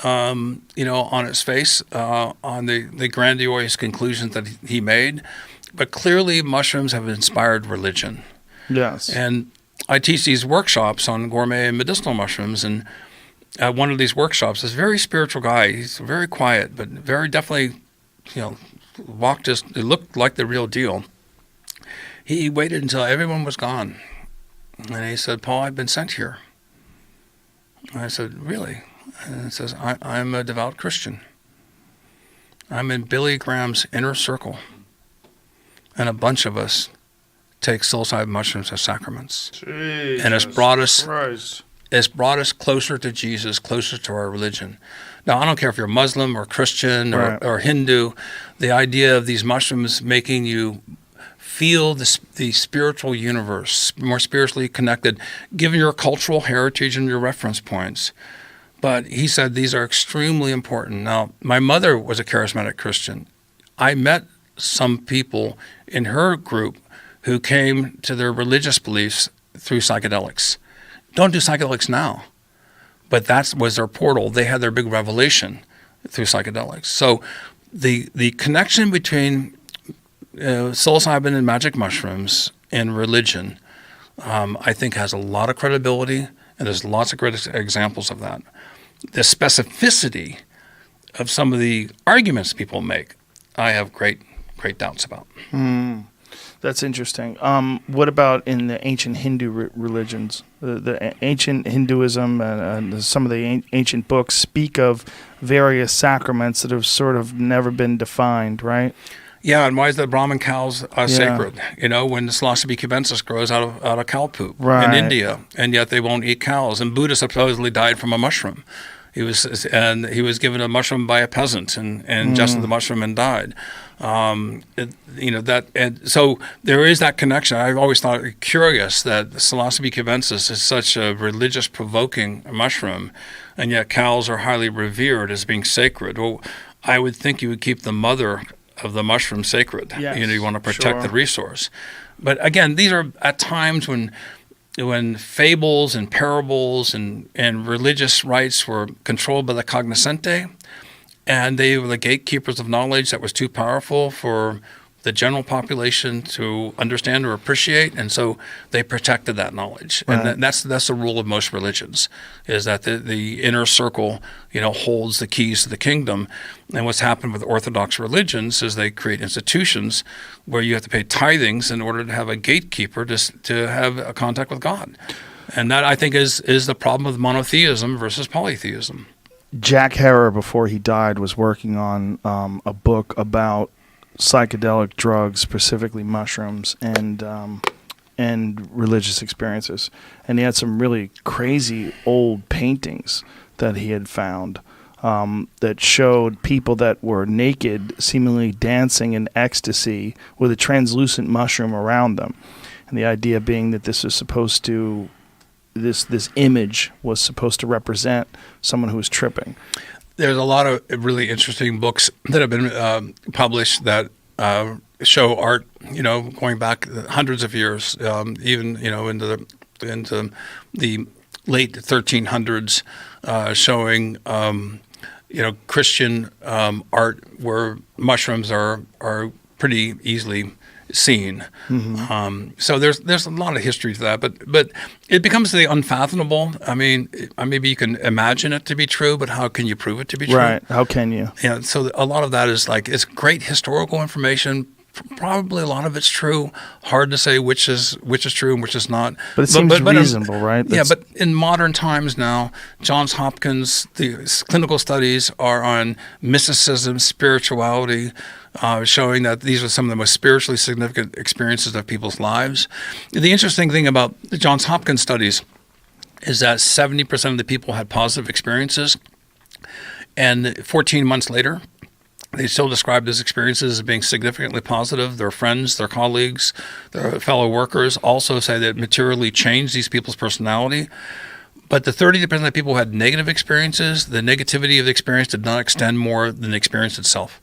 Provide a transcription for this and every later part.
on its face, on the grandiose conclusions that he made. But clearly mushrooms have inspired religion. Yes. And I teach these workshops on gourmet and medicinal mushrooms, and one of these workshops, this very spiritual guy, he's very quiet, but very definitely, it looked like the real deal. He waited until everyone was gone. And he said, Paul, I've been sent here. And I said, really? And he says, I'm a devout Christian. I'm in Billy Graham's inner circle. And a bunch of us take psilocybin mushrooms as sacraments. Jesus and Christ. It's brought us closer to Jesus, closer to our religion. Now, I don't care if you're Muslim or Christian or Hindu. The idea of these mushrooms making you feel the spiritual universe, more spiritually connected, given your cultural heritage and your reference points. But he said these are extremely important. Now, my mother was a charismatic Christian. I met some people in her group who came to their religious beliefs through psychedelics. Don't do psychedelics now, but that was their portal. They had their big revelation through psychedelics. So the connection between psilocybin and magic mushrooms and religion, I think has a lot of credibility, and there's lots of great examples of that. The specificity of some of the arguments people make, I have great doubts about. That's interesting. What about in the ancient Hindu religions? The ancient Hinduism and some of the ancient books speak of various sacraments that have sort of never been defined, right? Yeah, and why is the Brahmin cows sacred? When the Psilocybe cubensis grows out of cow poop in India, and yet they won't eat cows. And Buddha supposedly died from a mushroom. He was given a mushroom by a peasant and ingested the mushroom and died. So there is that connection. I've always thought it curious that Psilocybe cubensis is such a religious provoking mushroom, and yet cows are highly revered as being sacred. Well, I would think you would keep the mother of the mushroom sacred. Yes, you want to protect the resource. But again, these are at times when fables and parables and religious rites were controlled by the cognoscente, and they were the gatekeepers of knowledge that was too powerful for the general population to understand or appreciate, and so they protected that knowledge. Right. And that's the rule of most religions, is that the inner circle, holds the keys to the kingdom. And what's happened with Orthodox religions is they create institutions where you have to pay tithings in order to have a gatekeeper to have a contact with God. And that, I think, is the problem with monotheism versus polytheism. Jack Herer, before he died, was working on a book about psychedelic drugs, specifically mushrooms, and religious experiences. And he had some really crazy old paintings that he had found that showed people that were naked, seemingly dancing in ecstasy with a translucent mushroom around them. And the idea being that this was supposed to, this image was supposed to represent someone who was tripping. There's a lot of really interesting books that have been published that show art, going back hundreds of years, even into the late 1300s, showing Christian art where mushrooms are pretty easily seen. Mm-hmm. So there's a lot of history to that, but it becomes the unfathomable. I mean, maybe you can imagine it to be true, but how can you prove it to be true? Right. How can you? Yeah. So a lot of that is it's great historical information. Probably a lot of it's true. Hard to say which is true and which is not. But it seems reasonable, right? But in modern times now, Johns Hopkins, the clinical studies are on mysticism, spirituality, showing that these are some of the most spiritually significant experiences of people's lives. The interesting thing about the Johns Hopkins studies is that 70% of the people had positive experiences, and 14 months later, they still describe those experiences as being significantly positive. Their friends, their colleagues, their fellow workers also say that it materially changed these people's personality. But the 30% of the people who had negative experiences, the negativity of the experience did not extend more than the experience itself.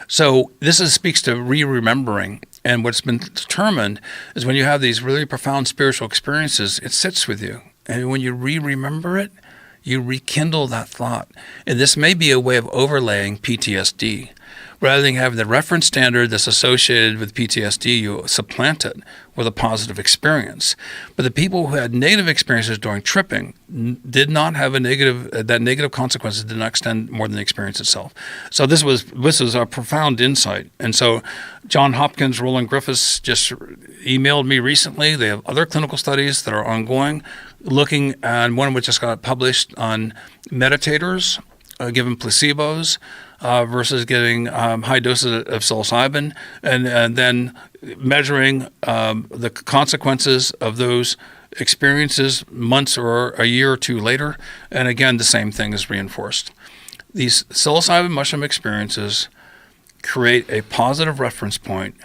So this speaks to re-remembering. And what's been determined is when you have these really profound spiritual experiences, it sits with you. And when you re-remember it, you rekindle that thought. And this may be a way of overlaying PTSD. Rather than having the reference standard that's associated with PTSD, you supplant it with a positive experience. But the people who had negative experiences during tripping did not have that negative consequences did not extend more than the experience itself. So this was a profound insight. And so John Hopkins, Roland Griffiths just emailed me recently. They have other clinical studies that are ongoing, looking at one of which just got published on meditators given placebos versus getting high doses of psilocybin, and then measuring the consequences of those experiences months or a year or two later. And again, the same thing is reinforced. These psilocybin mushroom experiences create a positive reference point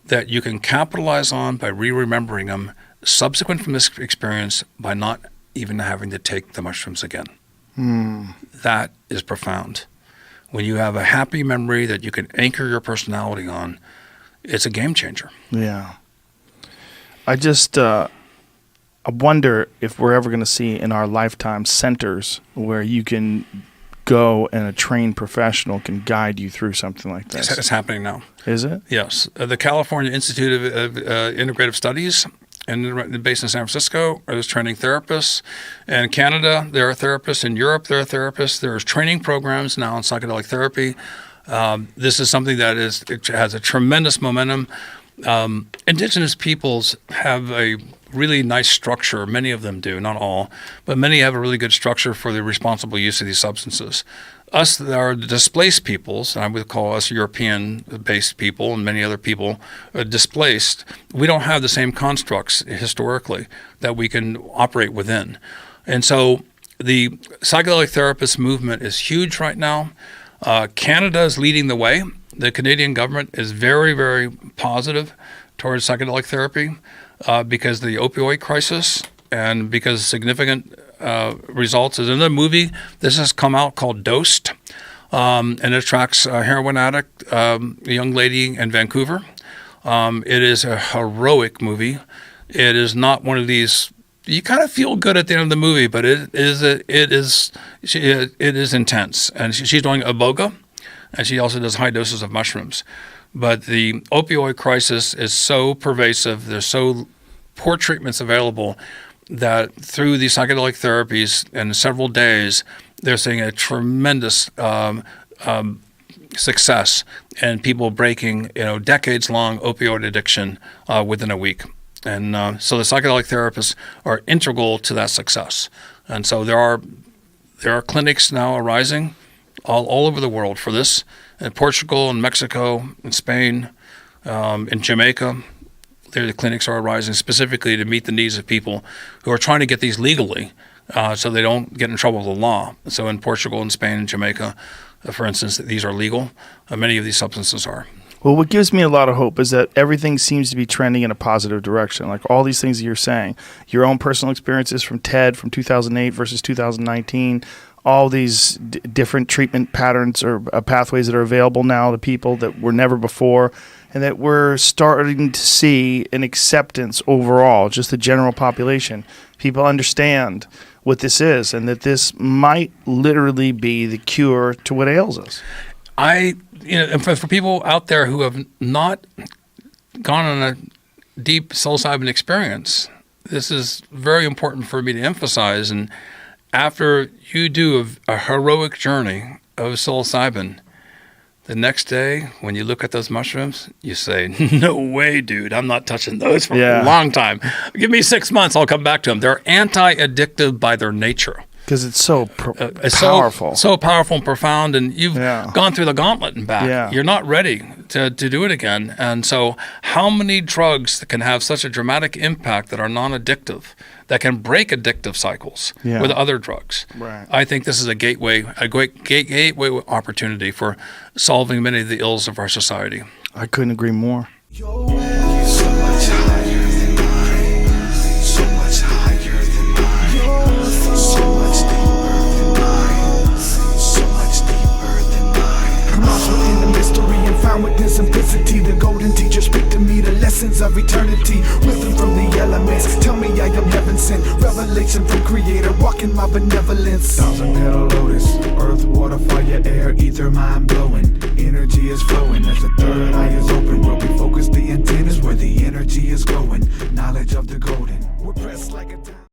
that you can capitalize on by remembering them subsequent from this experience by not even having to take the mushrooms again. That is profound. When you have a happy memory that you can anchor your personality on, it's a game changer. Yeah. I wonder if we're ever going to see in our lifetime centers where you can go and a trained professional can guide you through something like this. It's happening now. Is it? Yes. The California Institute of Integrative Studies, and based in San Francisco, is training therapists. In Canada, there are therapists. In Europe, there are therapists. There's training programs now in psychedelic therapy. This is something that it has a tremendous momentum. Indigenous peoples have a really nice structure. Many of them do, not all, but many have a really good structure for the responsible use of these substances. Us that are displaced peoples, and I would call us European-based people and many other people displaced, we don't have the same constructs historically that we can operate within. And so the psychedelic therapist movement is huge right now. Canada is leading the way. The Canadian government is very, very positive towards psychedelic therapy because of the opioid crisis and because significant results. There's another movie this has come out called Dosed, and it tracks a heroin addict, a young lady in Vancouver. It is a heroic movie. It is not one of these. You kind of feel good at the end of the movie, but it is intense. And she's doing iboga, and she also does high doses of mushrooms. But the opioid crisis is so pervasive. There's so poor treatments available that through these psychedelic therapies in several days, they're seeing a tremendous success in people breaking, decades-long opioid addiction within a week. And so the psychedelic therapists are integral to that success. And so there are clinics now arising all over the world for this, in Portugal and Mexico and Spain, in Jamaica. The clinics are arising specifically to meet the needs of people who are trying to get these legally so they don't get in trouble with the law. So in Portugal and Spain and Jamaica, for instance, these are legal. Many of these substances are. Well, what gives me a lot of hope is that everything seems to be trending in a positive direction. Like all these things that you're saying, your own personal experiences from TED from 2008 versus 2019, all these different treatment patterns or pathways that are available now to people that were never before, and that we're starting to see an acceptance overall, just the general population. People understand what this is, and that this might literally be the cure to what ails us. And for people out there who have not gone on a deep psilocybin experience, this is very important for me to emphasize. And after you do a heroic journey of psilocybin, the next day, when you look at those mushrooms, you say, no way, dude, I'm not touching those for a long time. Give me 6 months, I'll come back to them. They're anti-addictive by their nature. Because it's so powerful. So powerful and profound, and you've gone through the gauntlet and back. Yeah. You're not ready to do it again. And so how many drugs that can have such a dramatic impact that are non-addictive, that can break addictive cycles with other drugs? Right. I think this is a great gateway opportunity for solving many of the ills of our society. I couldn't agree more. With the simplicity, the golden teacher speak to me the lessons of eternity. Wisdom from the elements, tell me I am heaven sent. Revelation revelation from creator, walking my benevolence. 1,000-petal lotus, earth, water, fire, air, ether, mind blowing. Energy is flowing as the third eye is open. Where we focus the antennas, where the energy is going. Knowledge of the golden, we're pressed like a